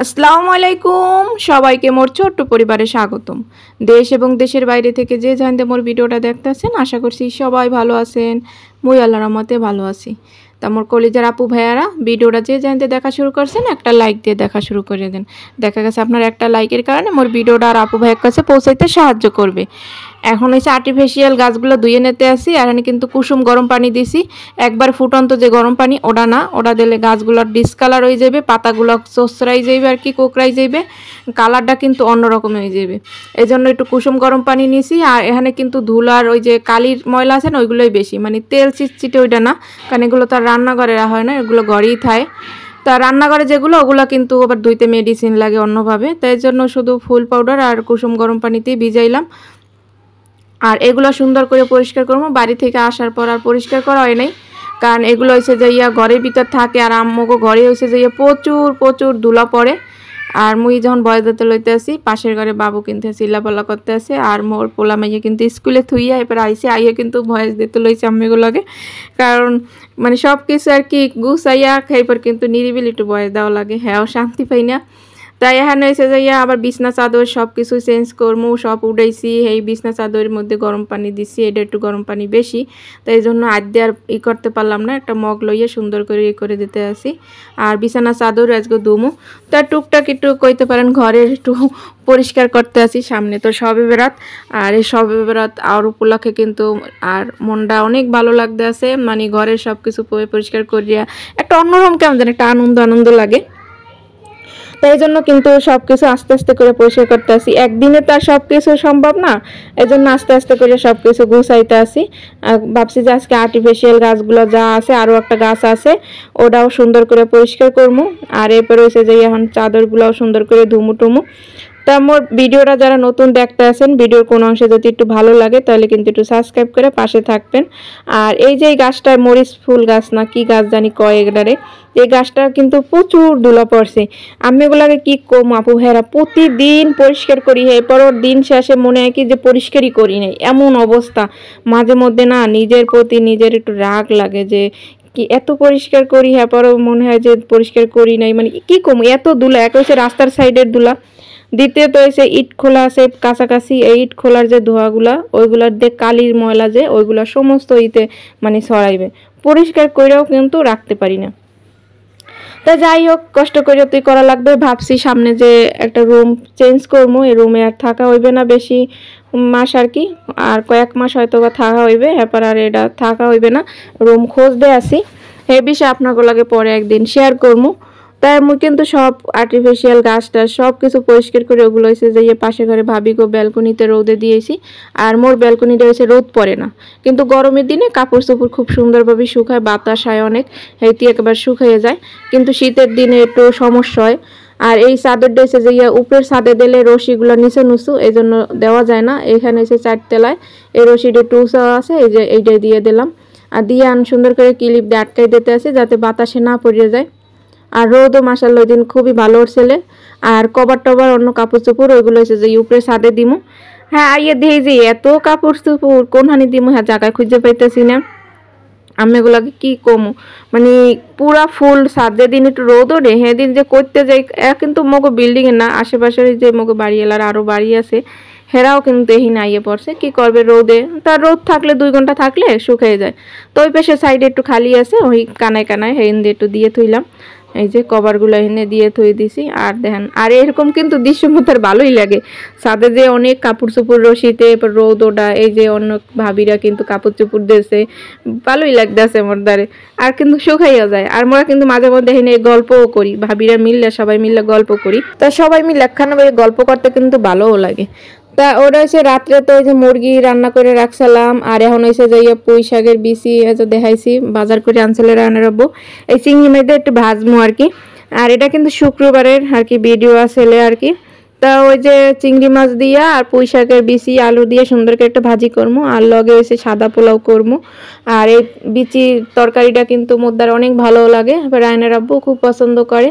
আসসালামু আলাইকুম সবাইকে মোর ছোট্ট পরিবারে স্বাগতম। দেশ এবং দেশের বাইরে থেকে যে জানতে মোর ভিডিওটা দেখতেছেন আশা করছি সবাই ভালো আছেন। মুই আল্লাহর রহমতে ভালো আছি। তা মোর কলিজার আপু ভাইয়ারা ভিডিওটা যে জানতে দেখা শুরু করছেন একটা লাইক দিয়ে দেখা শুরু করে দেন। দেখা গেছে আপনার একটা লাইকের কারণে মোর ভিডিওটা আর আপু ভাইয়ের কাছে পৌঁছাইতে সাহায্য করবে। এখন হচ্ছে আর্টিফিশিয়াল গাছগুলো ধুয়ে নিতে আসি আর এখানে কিন্তু কুসুম গরম পানি দিছি। একবার ফুটন্ত যে গরম পানি ওটা না, ওটা দিলে গাছগুলোর ডিসকালার হয়ে যাবে, পাতাগুলো চোচরাই যাবে আর কি কোকড়াই যাবে, কালারটা কিন্তু অন্যরকম হয়ে যাবে। এই জন্য একটু কুসুম গরম পানি নিছি। আর এখানে কিন্তু ধুলার ওই যে কালির ময়লা আছে না ওইগুলোই বেশি, মানে তেল চিটচিটে ওইটা না, কারণ এগুলো তো আর রান্নাঘরে হয় না, এগুলো ঘরেই থাকে। তা রান্নাঘরে যেগুলো ওগুলো কিন্তু আবার ধুইতে মেডিসিন লাগে অন্যভাবে, তাই জন্য শুধু ফুল পাউডার আর কুসুম গরম পানিতেই ভিজাইলাম। আর এগুলো সুন্দর করে পরিষ্কার করবো। বাড়ি থেকে আসার পর আর পরিষ্কার করা হয় নাই, কারণ এগুলো হয়েছে যে ঘরের ভিতর থাকে আর আম্মুকে ঘরে হয়েছে যে প্রচুর প্রচুর ধুলা পড়ে। আর মুই যখন বয়স দিতে লইতে আসি পাশের ঘরে বাবু কিন্তু চিল্লাপাল্লা করতে আসে, আর মোর পোলা মাইয়া কিন্তু স্কুলে থুইয়া এবার আইসে আইয়া কিন্তু ভয়েস দিতে লইছে আম্মিগুলোকে, কারণ মানে সব কিছু আর কি গুছাইয়া খাইবার কিন্তু নিরিবিলি একটু বয়স দেওয়া লাগে, হ্যাঁ শান্তি পাই না। তাই এখানে হয়েছে যে আবার বিছনা চাদর সব কিছু চেঞ্জ করবো, সব উঠাইছি। এই বিছনা চাদরের মধ্যে গরম পানি দিছি, এটা একটু গরম পানি বেশি, তাই জন্য আদ্যে আর করতে পারলাম না, একটা মগ লইয়ে সুন্দর করে করে দিতে আসি। আর বিছানা চাদর আজকে দুমু, তার টুকটাক একটু কইতে পারেন ঘরের একটু পরিষ্কার করতে আসি। সামনে তো সবে বেরাত, আর এই সবে বেরাত আর উপলক্ষে কিন্তু আর মনটা অনেক ভালো লাগতে আছে, মানে ঘরের সব কিছু পরিষ্কার করিয়া একটা অন্যরকম কেমন যেন একটা আনন্দ আনন্দ লাগে। তাই জন্য কিন্তু সব কিছু আস্তে আস্তে করে পরিষ্কার করতে আসি, একদিনে তো আর সব কিছু সম্ভব না, এই জন্য আস্তে আস্তে করে সব কিছু গুছাইতে আসি। ভাবছি যে আজকে আর্টিফিশিয়াল গাছগুলো যা আছে আরও একটা গাছ আছে ওটাও সুন্দর করে পরিষ্কার করবো। আর এরপরে হচ্ছে যে এখন চাদরগুলোও সুন্দর করে ধুমু টুমু। তা মোর ভিডিওটা যারা নতুন দেখতে আছেন ভিডিওর কোনো অংশে যদি একটু ভালো লাগে তাহলে কিন্তু একটু সাবস্ক্রাইব করে পাশে থাকবেন। আর এই যে এই গাছটা মরিচ ফুল গাছ না কি গাছ জানি কয় এগুলারে, এই গাছটা কিন্তু প্রচুর ধুলা পড়ছে। আমি এগুলাকে কি কম আপু হেরা প্রতিদিন পরিষ্কার করি, এরপরও দিন শেষে মনে হয় কি যে পরিষ্কারই করি নাই, এমন অবস্থা। মাঝে মধ্যে না নিজের প্রতি নিজের একটু রাগ লাগে যে কি এত পরিষ্কার করি, হ্যাঁ পরও মনে হয় যে পরিষ্কার করি নাই, মানে কি কম এত ধুলা। এক হচ্ছে রাস্তার সাইডের ধুলা, দ্বিতীয়ত হচ্ছে ইট খোলা আছে কাছাকাছি, এই ইট খোলার যে ধোঁয়াগুলা ওইগুলার দিয়ে কালির ময়লা যে ওইগুলা সমস্ত ইতে মানে ছড়াইবে, পরিষ্কার করেও কিন্তু রাখতে পারি না। তা যাই হোক কষ্ট করে তুই করা লাগবে। ভাবছি সামনে যে একটা রুম চেঞ্জ করবো, এই রুমে আর থাকা হইবে না বেশি মাস আর কি, আর কয়েক মাস হয়তো বা থাকা হইবে, এরপর আর এটা থাকা হইবে না, রুম খুঁজতে আসি। এই বিষয়ে আপনাগুলোকে পরে একদিন শেয়ার করবো। তাই আমি কিন্তু সব আর্টিফিশিয়াল গাছটা সব কিছু পরিষ্কার করে ওগুলো হয়েছে যে পাশে ঘরে ভাবি গো ব্যালকনিতে রোদে দিয়েছি। আর মোর ব্যালকনিটা হয়েছে রোদ পড়ে না, কিন্তু গরমের দিনে কাপড় চোপড় খুব সুন্দরভাবে শুকায়, বাতাস হয় অনেক, হেঁটে একেবারে শুকিয়ে যায়, কিন্তু শীতের দিনে একটু সমস্যা হয়। আর এই চাদরটা হচ্ছে যে উপরের ছাদে দিলে রশিগুলো নিচে নুচু, এই জন্য দেওয়া যায় না। এখানে হচ্ছে চারতলায় এই রশিটা টুসা আছে, এই যে এইটাই দিয়ে দিলাম। আর দিয়ে সুন্দর করে ক্লিপ দিয়ে আটকাই দিতে আছে যাতে বাতাসে না পড়ে যায়। আর রোদও মাসাল্লাহ ওই দিন খুবই ভালো উঠছিলে। আর কভার টভার অন্য কাপড় চোপড় ওইগুলো হচ্ছে যে উপরে ছাদে দিমু। হ্যাঁ আইয়ে দিয়ে যে এত কাপড় চোপড় কোনখানে দিমু হ্যাঁ জায়গায় খুঁজে পাইতেছি না। আমি এগুলাকে কি কমু, মানে পুরা ফুল ছাদে দিন একটু রোদ ওঠে, হ্যাঁ দিন যে করতে যাই কিন্তু মগো বিল্ডিং এর না আশেপাশের যে মগো বাড়ি এলার আরো বাড়ি আছে হেরাও কিন্তু এই আইয়ে পড়ছে, কি করবে রোদে, তার রোদ থাকলে 2 ঘন্টা থাকলে শুকিয়ে যায়। তো ওই পাশে সাইডে একটু খালি আছে, ওই কানায় কানায় হেন দিয়ে একটু দিয়ে থইলাম, এই যে কভারগুলো এনে দিয়ে থই দিছি। আর দেখেন আর এরকম কিন্তু দৃশ্যমতার ভালোই লাগে, ছাদে যে অনেক কাপড় চোপড় রশিতে এরপর রোদ ওটা, এই যে অন্য ভাবিরা কিন্তু কাপড় চোপড় দিয়েছে, ভালোই লাগতেছে মোর দ্বারে। আর কিন্তু শুকাইয়া যায়। আর মোরা কিন্তু মাঝে মধ্যে এখানে গল্পও করি, ভাবিরা মিললে সবাই মিললে গল্প করি, তা সবাই মিলে একখানা গল্প করতে কিন্তু ভালোও লাগে। তা ওরা হচ্ছে রাত্রে তো ওই যে মুরগি রান্না করে রাখছিলাম, আর এখন হয়েছে যে পুঁই শাকের বিচি দেখাইছি বাজার করে আনছিলে রান্না রাখবো, এই চিংড়ি মেয়েদের একটু ভাজমু আর কি। আর এটা কিন্তু শুক্রবারের আর কি ভিডিও আসলে আর কি। তা ওই যে চিংড়ি মাছ দিয়া আর পুঁই শাকের বিচি আলু দিয়ে সুন্দর করে একটা ভাজি করবো, আর লগে হয়েছে সাদা পোলাও করবো। আর এই বিচি তরকারিটা কিন্তু মোদ্দার অনেক ভালো লাগে, রায়না রাব্বু খুব পছন্দ করে।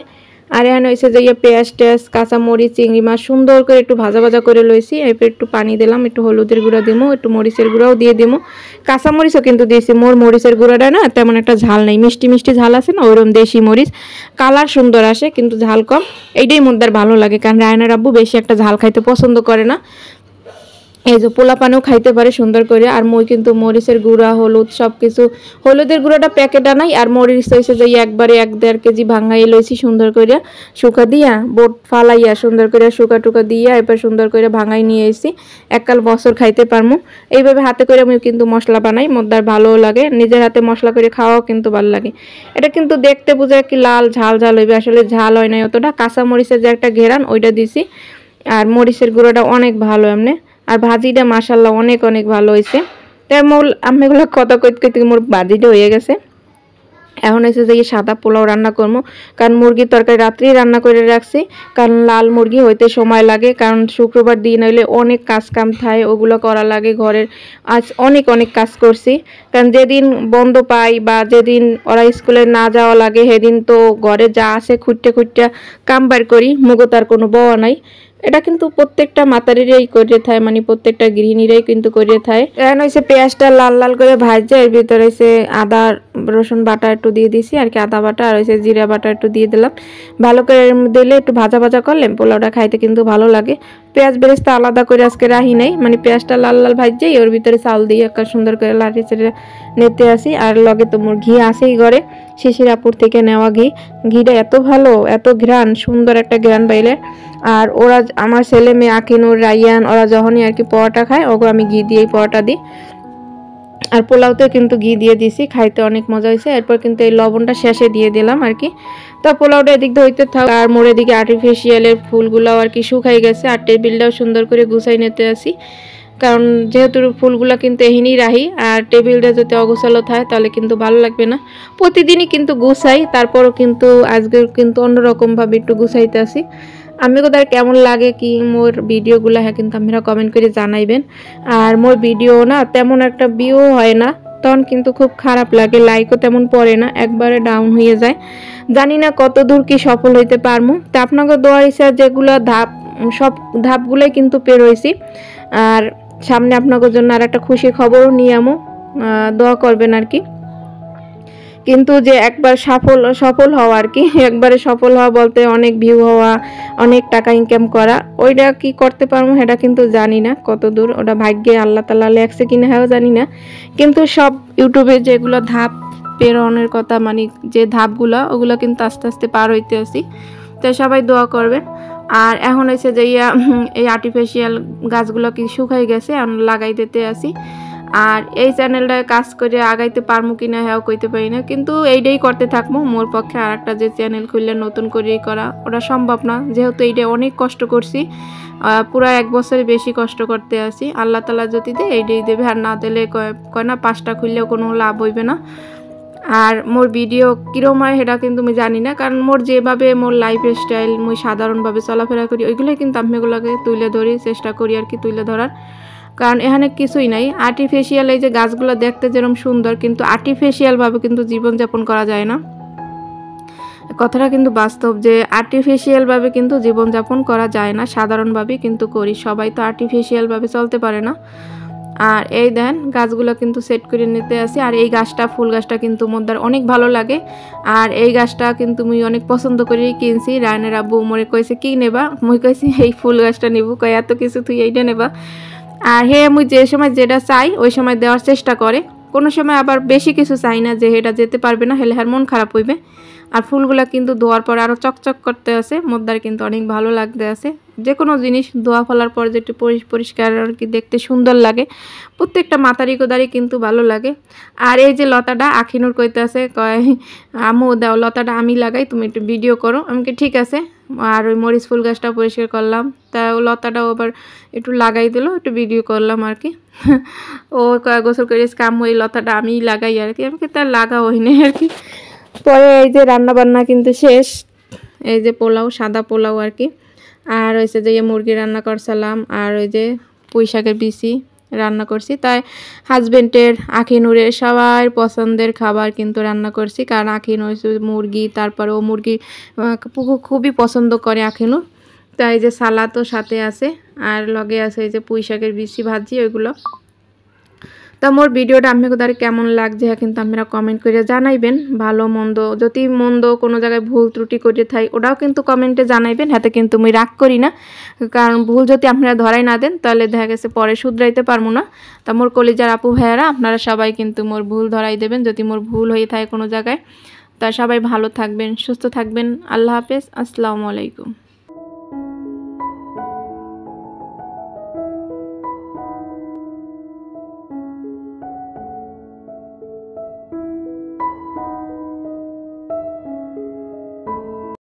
আর এখানে হয়েছে যে পেঁয়াজ টেয়াজ কাঁচামরিচ চিংড়ি মাছ সুন্দর করে একটু ভাজা ভাজা করে লইছি। এরপর একটু পানি দিলাম, একটু হলুদের গুঁড়া দিমো, একটু মরিচের গুঁড়াও দিয়ে দিমো, কাঁচামরিচও কিন্তু দিয়েছি। মোর মরিচের গুঁড়াটা না তেমন একটা ঝাল নেই, মিষ্টি মিষ্টি ঝাল আছে না, ওইরকম দেশি মরিচ, কালার সুন্দর আসে কিন্তু ঝাল কম। এইটাই মোদ্দার ভালো লাগে, কারণ রায়নার আব্বু বেশি একটা ঝাল খাইতে পছন্দ করে না। এই যে পোলা পানেও খাইতে পারে সুন্দর করে। আর মই কিন্তু মরিচের গুঁড়া হলুদ সব কিছু, হলুদের গুঁড়াটা প্যাকেট আনাই, আর মরিচ হয়েছে যে একবারে 1-1.5 কেজি ভাঙাই লইছি সুন্দর করে শুকা দিয়া বোট ফালাইয়া সুন্দর করে শুকা টুকা দিয়া এবার সুন্দর করে ভাঙাই নিয়ে এসেছি। এককাল বছর খাইতে পারমু। এইভাবে হাতে করে আমি কিন্তু মশলা বানাই, মোদ্দার ভালোও লাগে, নিজের হাতে মশলা করে খাওয়াও কিন্তু ভালো লাগে। এটা কিন্তু দেখতে বোঝা কি লাল ঝাল ঝাল হইবে, আসলে ঝাল হয় নাই অতটা। কাঁচা মরিচের যে একটা ঘেরান ওইটা দিছি, আর মরিচের গুঁড়োটা অনেক ভালো এমনি। আর ভাজিটা মাশাল্লাহ অনেক অনেক ভালো হয়েছে। তাই মোর আমিগুলো কথা কইতে কইতে মোর ভাজিটা হয়ে গেছে। এখন এসে যে সাদা পোলাও রান্না করবো, কারণ মুরগির তরকারি রাত্রেই রান্না করে রাখছি, কারণ লাল মুরগি হইতে সময় লাগে, কারণ শুক্রবার দিন হইলে অনেক কাজ কাম থাকে, ওগুলো করা লাগে ঘরের। আজ অনেক অনেক কাজ করছি, কারণ যেদিন বন্ধ পাই বা যেদিন ওরা স্কুলে না যাওয়া লাগে সেদিন তো ঘরে যা আছে খুঁটতে খুঁটতে কাম বার করি, মুগো তার কোনো বওয়া নাই। এটা কিন্তু প্রত্যেকটা মাতারিরাই করে থাকে, মানে প্রত্যেকটা গৃহিণীরাই কিন্তু করে থাকে। এখন হয়েছে পেঁয়াজটা লাল লাল করে ভাজছে, এর ভিতরে হয়েছে আদা রসুন বাটা একটু দিয়ে দিছি, আর কি আদা বাটা আর হয়েছে জিরা বাটা একটু দিয়ে দিলাম। ভালো করে দিলে একটু ভাজা ভাজা করলে পোলাওটা খাইতে কিন্তু ভালো লাগে। পেঁয়াজ বেরেস্তা আলাদা করে আজকে রাহি নাই, মানে পেঁয়াজটা লাল লাল ভাজছে, ওর ভিতরে চাল দিয়ে একটা সুন্দর করে লাড়ি চেড়ে নিতে আসি। আর লগে তো মোর ঘি আসেই ঘরে, শিশিরাপুর থেকে নেওয়া ঘি। ঘিটা এত ভালো, এত ঘ্রাণ, সুন্দর একটা ঘ্রাণ পাইলে। আর ওরা আমার ছেলে মেয়ে আকিনুর রাইয়ান ওরা যখনই আর কি পরোটা খায় ওগো আমি ঘি দিয়েই পরোটা দিই। আর পোলাওতেও কিন্তু ঘি দিয়ে দিছি, খাইতে অনেক মজা হয়েছে। এরপর কিন্তু এই লবণটা শেষে দিয়ে দিলাম আর কি। তা পোলাওটা এদিক দিয়ে হইতে থাক, আর মোর এদিকে আর্টিফিশিয়ালের ফুলগুলাও আর কি শুকাই গেছে, আর টেবিলটাও সুন্দর করে গুছাই নিতে আসি, কারণ যেহেতু ফুলগুলা কিন্তু এহিনই রাহি। আর টেবিলটা যদি অগোছালো থাকে তাহলে কিন্তু ভালো লাগবে না। প্রতিদিনই কিন্তু গুছাই, তারপরও কিন্তু আজকে কিন্তু অন্যরকমভাবে একটু গুছাইতে আসি। আমি কোথায় কেমন লাগে কি মোর ভিডিওগুলো, হ্যাঁ কিন্তু আপনারা কমেন্ট করে জানাইবেন। আর মোর ভিডিও না তেমন একটা ভিউ হয় না, তখন কিন্তু খুব খারাপ লাগে, লাইকও তেমন পড়ে না, একবারে ডাউন হয়ে যায়। জানি না কত দূর কি সফল হইতে পারবো। তা আপনাকে দোয়ার ইচ্ছা, যেগুলো ধাপ সব ধাপগুলোই কিন্তু পেরোইছি। আর সামনে আপনাদের জন্য আর একটা খুশি খবরও নিয়ে আমো, দোয়া করবেন আর কি। কিন্তু যে একবার সফল হওয়া আর কি, একবারে সফল হওয়া বলতে অনেক ভিউ হওয়া, অনেক টাকা ইনকাম করা, ওইটা কি করতে পারবো সেটা কিন্তু জানি না কত দূর, ওটা ভাগ্যে আল্লাহ তাআলা লেখছে কিনা হ্যাঁ জানি না। কিন্তু সব ইউটিউবে যেগুলো ধাপ পেরোনোর কথা, মানে যে ধাপগুলো ওগুলো কিন্তু আস্তে আস্তে পার হইতে আসি। তাই সবাই দোয়া করবেন। আর এখন হয়েছে যে এই আর্টিফিশিয়াল গাছগুলো কি শুকাই গেছে, এখন লাগাই দিতে আসি। আর এই চ্যানেলটায় কাজ করে আগাইতে পারবো কিনা হ্যাঁ কইতে পারি না, কিন্তু এইটাই করতে থাকবো। মোর পক্ষে আর একটা যে চ্যানেল খুললে নতুন করেই করা ওটা সম্ভব না, যেহেতু এইটা অনেক কষ্ট করছি, পুরো 1 বছরের বেশি কষ্ট করতে আসি। আল্লাহ তাআলা যদি দেয় এইটাই দেবে, আর না দিলে কয় না 5টা খুললেও কোনো লাভ হইবে না। আর মোর ভিডিও কিরম হয় সেটা কিন্তু আমি জানি না, কারণ মোর যেভাবে মোর লাইফ স্টাইল মুই সাধারণভাবে চলাফেরা করি ওইগুলোই কিন্তু আমি এগুলোকে তুলে ধরি, চেষ্টা করি আর কি তুলে ধরার। কারণ এখানে কিছুই নাই আর্টিফিশিয়াল। এই যে গাছগুলো দেখতে যেরকম সুন্দর, কিন্তু আর্টিফিশিয়ালভাবে কিন্তু জীবনযাপন করা যায় না, কথাটা কিন্তু বাস্তব, যে আর্টিফিশিয়ালভাবে কিন্তু জীবনযাপন করা যায় না, সাধারণভাবে কিন্তু করি। সবাই তো আর্টিফিশিয়ালভাবে চলতে পারে না। আর এই দেন গাছগুলো কিন্তু সেট করে নিতে আসি। আর এই গাছটা, ফুল গাছটা কিন্তু মোদ্দার অনেক ভালো লাগে। আর এই গাছটা কিন্তু মুই অনেক পছন্দ করে কিনছি। রায়নের আব্বু মোরে কইছে কি নেবা, মুই কইছি এই ফুল গাছটা নেব, কয় এত কিছু তুই এইটা নেবা। আর হে মুই যে সময় যেটা চাই ওই সময় দেওয়ার চেষ্টা করে, কোনো সময় আবার বেশি কিছু চাই না যে এটা যেতে পারবে না, হেলে হার মন খারাপ হইবে। আর ফুলগুলা কিন্তু ধোয়ার পর আরও চকচক করতে আছে, মোদ্দার কিন্তু অনেক ভালো লাগতে আছে। যে কোনো জিনিস ধোয়া ফেলার পর যে একটু পরিষ্কার আর কি দেখতে সুন্দর লাগে, প্রত্যেকটা মাথারি কোদারি কিন্তু ভালো লাগে। আর এই যে লতাটা আখিনুর কইতে আছে, কয় আমু দাও লতাটা আমি লাগাই, তুমি একটু ভিডিও করো। আমাকে ঠিক আছে। আর ওই মরিচ ফুল গাছটা পরিষ্কার করলাম, তা লতাটাও আবার একটু লাগাই দিল, একটু ভিডিও করলাম আর কি। ও কয়েক বছর করে কাম ওই লতাটা আমি লাগাই আর কি, আমাকে তার লাগা হয়নি আর কি। পরে এই যে রান্না বান্না কিন্তু শেষ, এই যে পোলাও, সাদা পোলাও আর কি। আর হয়েছে যে মুরগি রান্না করছিলাম, আর ওই যে পুঁই শাকের বিচি রান্না করছি। তাই হাজবেন্ডের আখিনুরের সবার পছন্দের খাবার কিন্তু রান্না করছি, কারণ আখিনুর মুরগি, তারপরে ও মুরগি খুবই পছন্দ করে আখিনুর। তাই যে সালাদও সাথে আছে, আর লগে আছে এই যে পুঁই শাকের বিচি ভাজি ওইগুলো। তো মোর ভিডিওটা আপনাকে দ্বারা কেমন লাগছে কিন্তু আপনারা কমেন্ট করে জানাইবেন। ভালো মন্দ যদি মন্দ কোনো জায়গায় ভুল ত্রুটি করে থাই ওটাও কিন্তু কমেন্টে জানাইবেন, হাতে কিন্তু আমি রাগ করি না, কারণ ভুল যদি আপনারা ধরাই না দেন তাহলে দেখা গেছে পরে শুধরাইতে পারবো না। তা মোর কলিজার আপু ভাইয়ারা আপনারা সবাই কিন্তু মোর ভুল ধরাই দেবেন যদি মোর ভুল হয়ে থাকে কোনো জায়গায়। তা সবাই ভালো থাকবেন, সুস্থ থাকবেন। আল্লাহ হাফেজ, আসসালামু আলাইকুম।